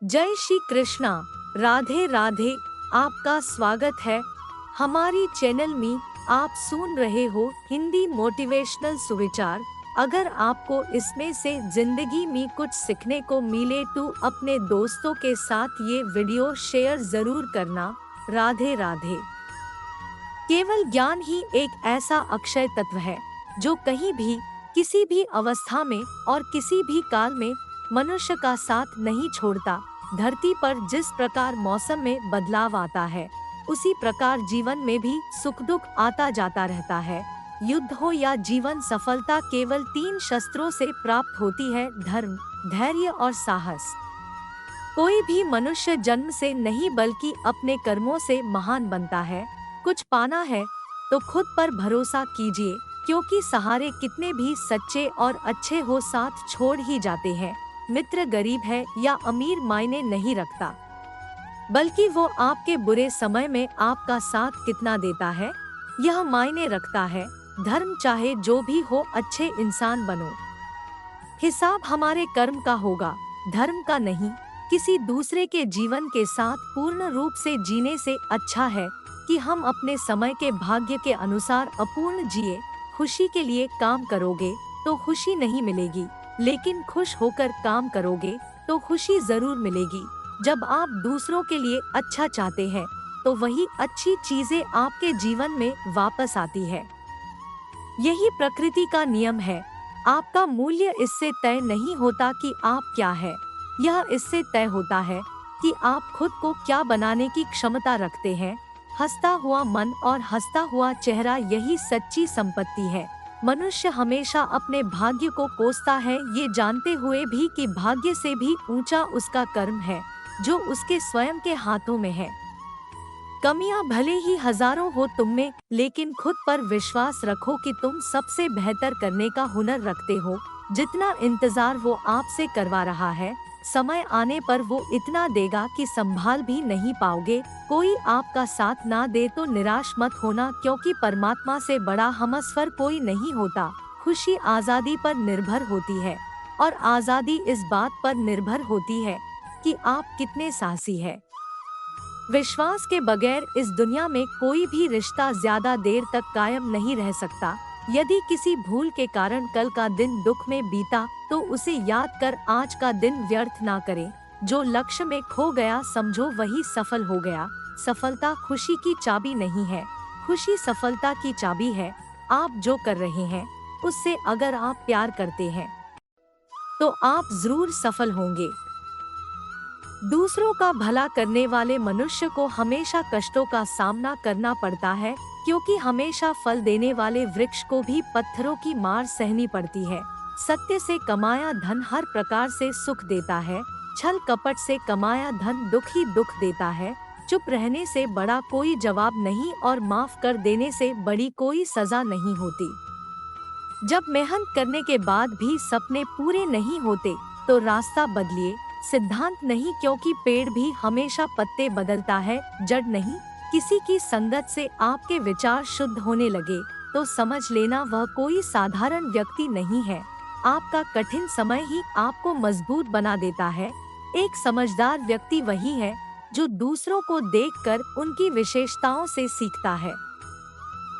जय श्री कृष्णा। राधे राधे। आपका स्वागत है हमारी चैनल में। आप सुन रहे हो हिंदी मोटिवेशनल सुविचार। अगर आपको इसमें से जिंदगी में कुछ सीखने को मिले तो अपने दोस्तों के साथ ये वीडियो शेयर जरूर करना। राधे राधे। केवल ज्ञान ही एक ऐसा अक्षय तत्व है जो कहीं भी, किसी भी अवस्था में और किसी भी काल में मनुष्य का साथ नहीं छोड़ता। धरती पर जिस प्रकार मौसम में बदलाव आता है, उसी प्रकार जीवन में भी सुख दुख आता जाता रहता है। युद्ध हो या जीवन सफलता केवल 3 शस्त्रों से प्राप्त होती है: धर्म, धैर्य और साहस। कोई भी मनुष्य जन्म से नहीं बल्कि अपने कर्मों से महान बनता है। कुछ पाना है तो खुद पर भरोसा कीजिए, क्योंकि सहारे कितने भी सच्चे और अच्छे हो साथ छोड़ ही जाते हैं। मित्र गरीब है या अमीर मायने नहीं रखता, बल्कि वो आपके बुरे समय में आपका साथ कितना देता है, यह मायने रखता है। धर्म चाहे जो भी हो, अच्छे इंसान बनो। हिसाब हमारे कर्म का होगा, धर्म का नहीं। किसी दूसरे के जीवन के साथ पूर्ण रूप से जीने से अच्छा है कि हम अपने समय के भाग्य के अनुसार अपूर्ण जिए। खुशी के लिए काम करोगे तो खुशी नहीं मिलेगी, लेकिन खुश होकर काम करोगे तो खुशी जरूर मिलेगी। जब आप दूसरों के लिए अच्छा चाहते हैं तो वही अच्छी चीजें आपके जीवन में वापस आती है। यही प्रकृति का नियम है। आपका मूल्य इससे तय नहीं होता कि आप क्या है, यह इससे तय होता है कि आप खुद को क्या बनाने की क्षमता रखते हैं। हंसता हुआ मन और हंसता हुआ चेहरा, यही सच्ची संपत्ति है। मनुष्य हमेशा अपने भाग्य को कोसता है, ये जानते हुए भी कि भाग्य से भी ऊंचा उसका कर्म है जो उसके स्वयं के हाथों में है। कमियां भले ही हजारों हो तुम में, लेकिन खुद पर विश्वास रखो कि तुम सबसे बेहतर करने का हुनर रखते हो। जितना इंतजार वो आपसे करवा रहा है, समय आने पर वो इतना देगा कि संभाल भी नहीं पाओगे। कोई आपका साथ ना दे तो निराश मत होना, क्योंकि परमात्मा से बड़ा हमसफर कोई नहीं होता। खुशी आजादी पर निर्भर होती है, और आजादी इस बात पर निर्भर होती है कि आप कितने साहसी है। विश्वास के बगैर इस दुनिया में कोई भी रिश्ता ज्यादा देर तक कायम नहीं रह सकता। यदि किसी भूल के कारण कल का दिन दुख में बीता तो उसे याद कर आज का दिन व्यर्थ ना करें। जो लक्ष्य में खो गया समझो वही सफल हो गया। सफलता खुशी की चाबी नहीं है, खुशी सफलता की चाबी है। आप जो कर रहे हैं उससे अगर आप प्यार करते हैं तो आप जरूर सफल होंगे। दूसरों का भला करने वाले मनुष्य को हमेशा कष्टों का सामना करना पड़ता है, क्योंकि हमेशा फल देने वाले वृक्ष को भी पत्थरों की मार सहनी पड़ती है। सत्य से कमाया धन हर प्रकार से सुख देता है, छल कपट से कमाया धन दुख ही दुख देता है। चुप रहने से बड़ा कोई जवाब नहीं और माफ कर देने से बड़ी कोई सजा नहीं होती। जब मेहनत करने के बाद भी सपने पूरे नहीं होते तो रास्ता बदलिए, सिद्धांत नहीं, क्योंकि पेड़ भी हमेशा पत्ते बदलता है, जड़ नहीं। किसी की संगत से आपके विचार शुद्ध होने लगे तो समझ लेना वह कोई साधारण व्यक्ति नहीं है। आपका कठिन समय ही आपको मजबूत बना देता है। एक समझदार व्यक्ति वही है जो दूसरों को देखकर उनकी विशेषताओं से सीखता है,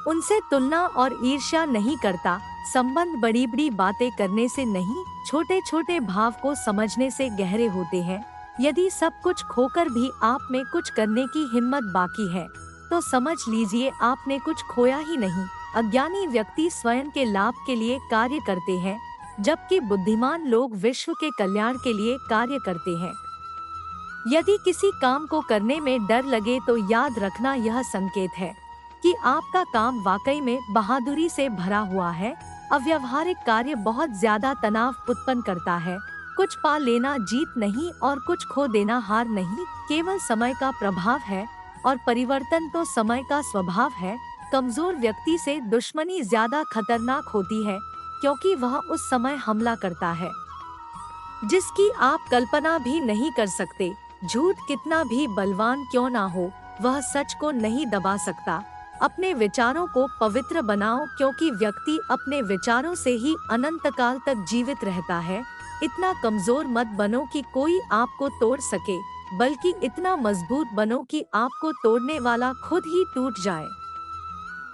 उनसे तुलना और ईर्ष्या नहीं करता। संबंध बड़ी बड़ी बातें करने से नहीं, छोटे छोटे भाव को समझने से गहरे होते हैं। यदि सब कुछ खोकर भी आप में कुछ करने की हिम्मत बाकी है तो समझ लीजिए आपने कुछ खोया ही नहीं। अज्ञानी व्यक्ति स्वयं के लाभ के लिए कार्य करते हैं, जबकि बुद्धिमान लोग विश्व के कल्याण के लिए कार्य करते हैं। यदि किसी काम को करने में डर लगे तो याद रखना यह संकेत है कि आपका काम वाकई में बहादुरी से भरा हुआ है। अव्यावहारिक कार्य बहुत ज्यादा तनाव उत्पन्न करता है। कुछ पा लेना जीत नहीं और कुछ खो देना हार नहीं, केवल समय का प्रभाव है और परिवर्तन तो समय का स्वभाव है। कमजोर व्यक्ति से दुश्मनी ज्यादा खतरनाक होती है, क्योंकि वह उस समय हमला करता है जिसकी आप कल्पना भी नहीं कर सकते। झूठ कितना भी बलवान क्यों ना हो, वह सच को नहीं दबा सकता। अपने विचारों को पवित्र बनाओ, क्योंकि व्यक्ति अपने विचारों से ही अनंत काल तक जीवित रहता है। इतना कमजोर मत बनो कि कोई आपको तोड़ सके, बल्कि इतना मजबूत बनो कि आपको तोड़ने वाला खुद ही टूट जाए।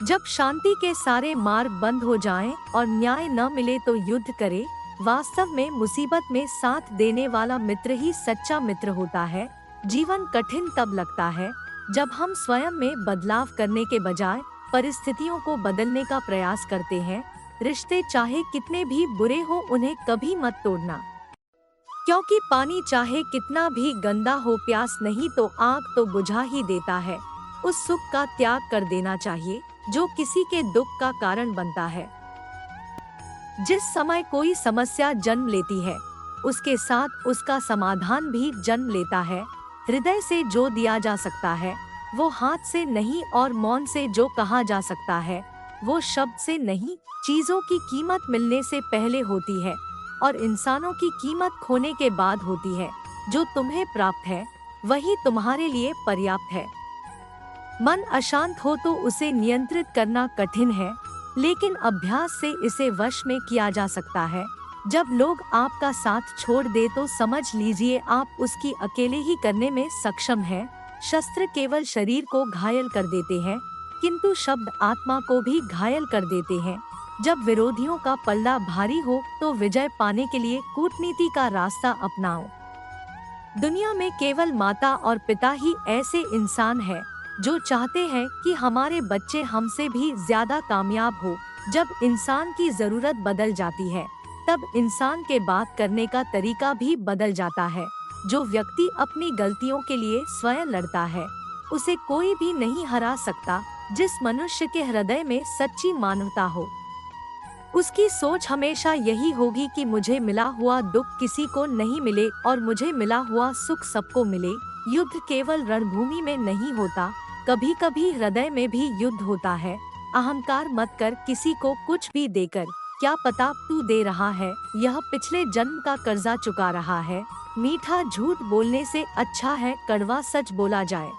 जब शांति के सारे मार्ग बंद हो जाएं और न्याय न मिले तो युद्ध करे। वास्तव में मुसीबत में साथ देने वाला मित्र ही सच्चा मित्र होता है। जीवन कठिन तब लगता है जब हम स्वयं में बदलाव करने के बजाय परिस्थितियों को बदलने का प्रयास करते हैं। रिश्ते चाहे कितने भी बुरे हो, उन्हें कभी मत तोड़ना, क्योंकि पानी चाहे कितना भी गंदा हो, प्यास नहीं तो आग तो बुझा ही देता है। उस सुख का त्याग कर देना चाहिए जो किसी के दुख का कारण बनता है। जिस समय कोई समस्या जन्म लेती है, उसके साथ उसका समाधान भी जन्म लेता है। हृदय से जो दिया जा सकता है वो हाथ से नहीं, और मौन से जो कहा जा सकता है वो शब्द से नहीं। चीजों की कीमत मिलने से पहले होती है और इंसानों की कीमत खोने के बाद होती है। जो तुम्हें प्राप्त है वही तुम्हारे लिए पर्याप्त है। मन अशांत हो तो उसे नियंत्रित करना कठिन है, लेकिन अभ्यास से इसे वश में किया जा सकता है। जब लोग आपका साथ छोड़ दे तो समझ लीजिए आप उसकी अकेले ही करने में सक्षम हैं। शस्त्र केवल शरीर को घायल कर देते हैं, किंतु शब्द आत्मा को भी घायल कर देते हैं। जब विरोधियों का पल्ला भारी हो तो विजय पाने के लिए कूटनीति का रास्ता अपनाओ। दुनिया में केवल माता और पिता ही ऐसे इंसान हैं जो चाहते हैं कि हमारे बच्चे हमसे भी ज्यादा कामयाब हो। जब इंसान की जरूरत बदल जाती है तब इंसान के बात करने का तरीका भी बदल जाता है। जो व्यक्ति अपनी गलतियों के लिए स्वयं लड़ता है उसे कोई भी नहीं हरा सकता। जिस मनुष्य के हृदय में सच्ची मानवता हो, उसकी सोच हमेशा यही होगी कि मुझे मिला हुआ दुख किसी को नहीं मिले और मुझे मिला हुआ सुख सबको मिले। युद्ध केवल रणभूमि में नहीं होता, कभी कभी हृदय में भी युद्ध होता है। अहंकार मत कर किसी को कुछ भी देकर, क्या पता तू दे रहा है यह पिछले जन्म का कर्जा चुका रहा है। मीठा झूठ बोलने से अच्छा है कड़वा सच बोला जाए।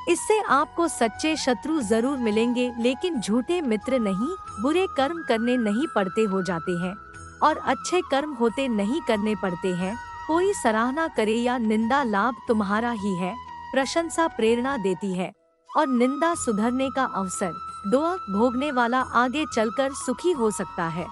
इससे आपको सच्चे शत्रु जरूर मिलेंगे, लेकिन झूठे मित्र नहीं। बुरे कर्म करने नहीं पड़ते हो जाते हैं और अच्छे कर्म होते नहीं करने पड़ते हैं। कोई सराहना करे या निंदा लाभ तुम्हारा ही है। प्रशंसा प्रेरणा देती है और निंदा सुधरने का अवसर। दोहक भोगने वाला आगे चलकर सुखी हो सकता है,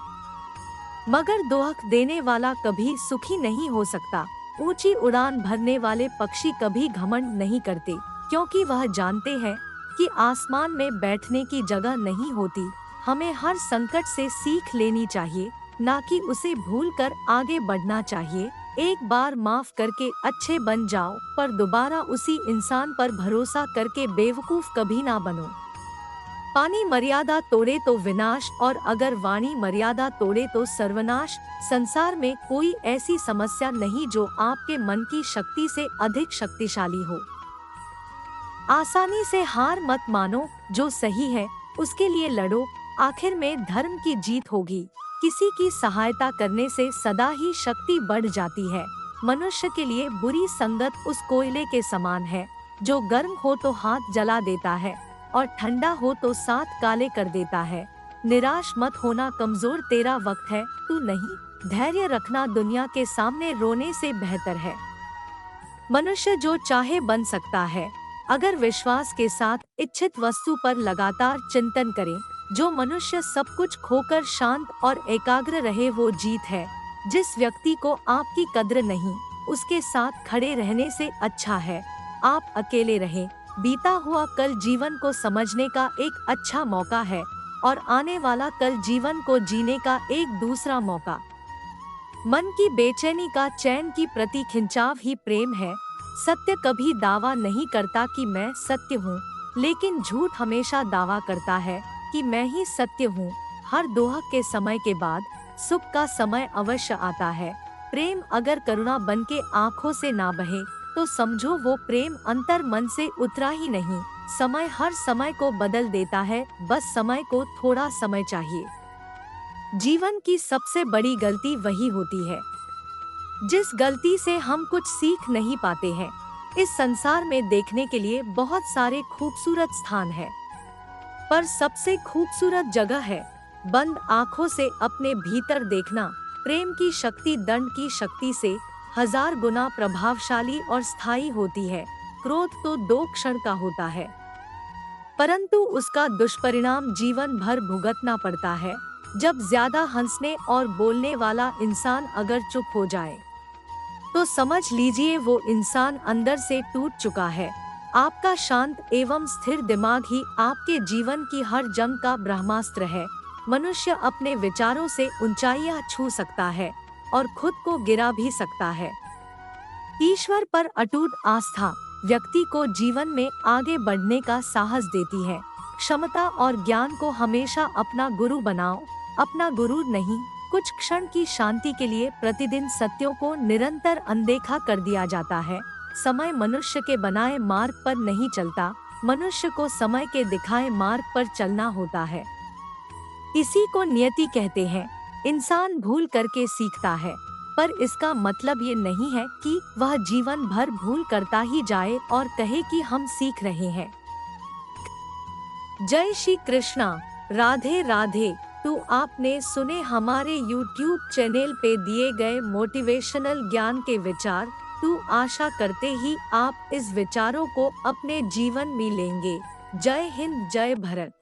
मगर दोहक देने वाला कभी सुखी नहीं हो सकता। ऊंची उड़ान भरने वाले पक्षी कभी घमंड नहीं करते, क्योंकि वह जानते हैं कि आसमान में बैठने की जगह नहीं होती। हमें हर संकट से सीख लेनी चाहिए, ना कि उसे भूलकर आगे बढ़ना चाहिए। एक बार माफ करके अच्छे बन जाओ, पर दोबारा उसी इंसान पर भरोसा करके बेवकूफ कभी ना बनो। पानी मर्यादा तोड़े तो विनाश, और अगर वाणी मर्यादा तोड़े तो सर्वनाश। संसार में कोई ऐसी समस्या नहीं जो आपके मन की शक्ति से अधिक शक्तिशाली हो। आसानी से हार मत मानो, जो सही है उसके लिए लड़ो, आखिर में धर्म की जीत होगी। किसी की सहायता करने से सदा ही शक्ति बढ़ जाती है। मनुष्य के लिए बुरी संगत उस कोयले के समान है जो गर्म हो तो हाथ जला देता है और ठंडा हो तो साथ काले कर देता है। निराश मत होना, कमजोर तेरा वक्त है, तू नहीं। धैर्य रखना दुनिया के सामने रोने से बेहतर है। मनुष्य जो चाहे बन सकता है, अगर विश्वास के साथ इच्छित वस्तु पर लगातार चिंतन करे। जो मनुष्य सब कुछ खोकर शांत और एकाग्र रहे वो जीत है। जिस व्यक्ति को आपकी कद्र नहीं, उसके साथ खड़े रहने से अच्छा है आप अकेले रहें। बीता हुआ कल जीवन को समझने का एक अच्छा मौका है और आने वाला कल जीवन को जीने का एक दूसरा मौका। मन की बेचैनी का चैन की प्रति खिंचाव ही प्रेम है। सत्य कभी दावा नहीं करता कि मैं सत्य हूँ, लेकिन झूठ हमेशा दावा करता है कि मैं ही सत्य हूँ। हर दोहक के समय के बाद सुख का समय अवश्य आता है। प्रेम अगर करुणा बन के आँखों से ना बहे तो समझो वो प्रेम अंतर मन से उतरा ही नहीं। समय हर समय को बदल देता है, बस समय को थोड़ा समय चाहिए। जीवन की सबसे बड़ी गलती वही होती है जिस गलती से हम कुछ सीख नहीं पाते हैं। इस संसार में देखने के लिए बहुत सारे खूबसूरत स्थान हैं, पर सबसे खूबसूरत जगह है बंद आँखों से अपने भीतर देखना। प्रेम की शक्ति दंड की शक्ति से 1000 गुना प्रभावशाली और स्थायी होती है। क्रोध तो 2 क्षण का होता है, परंतु उसका दुष्परिणाम जीवन भर भुगतना पड़ता है। जब ज्यादा हंसने और बोलने वाला इंसान अगर चुप हो जाए तो समझ लीजिए वो इंसान अंदर से टूट चुका है। आपका शांत एवं स्थिर दिमाग ही आपके जीवन की हर जंग का ब्रह्मास्त्र है। मनुष्य अपने विचारों से ऊंचाइयां छू सकता है और खुद को गिरा भी सकता है। ईश्वर पर अटूट आस्था व्यक्ति को जीवन में आगे बढ़ने का साहस देती है। क्षमता और ज्ञान को हमेशा अपना गुरु बनाओ, अपना गुरु नहीं। कुछ क्षण की शांति के लिए प्रतिदिन सत्यों को निरंतर अनदेखा कर दिया जाता है। समय मनुष्य के बनाए मार्ग पर नहीं चलता, मनुष्य को समय के दिखाए मार्ग पर चलना होता है। इसी को नियति कहते हैं। इंसान भूल करके सीखता है, पर इसका मतलब ये नहीं है कि वह जीवन भर भूल करता ही जाए और कहे कि हम सीख रहे हैं। जय श्री कृष्णा। राधे राधे। तो आपने सुने हमारे YouTube चैनल पे दिए गए मोटिवेशनल ज्ञान के विचार। तो आशा करते ही आप इस विचारों को अपने जीवन में लेंगे। जय हिंद, जय भारत।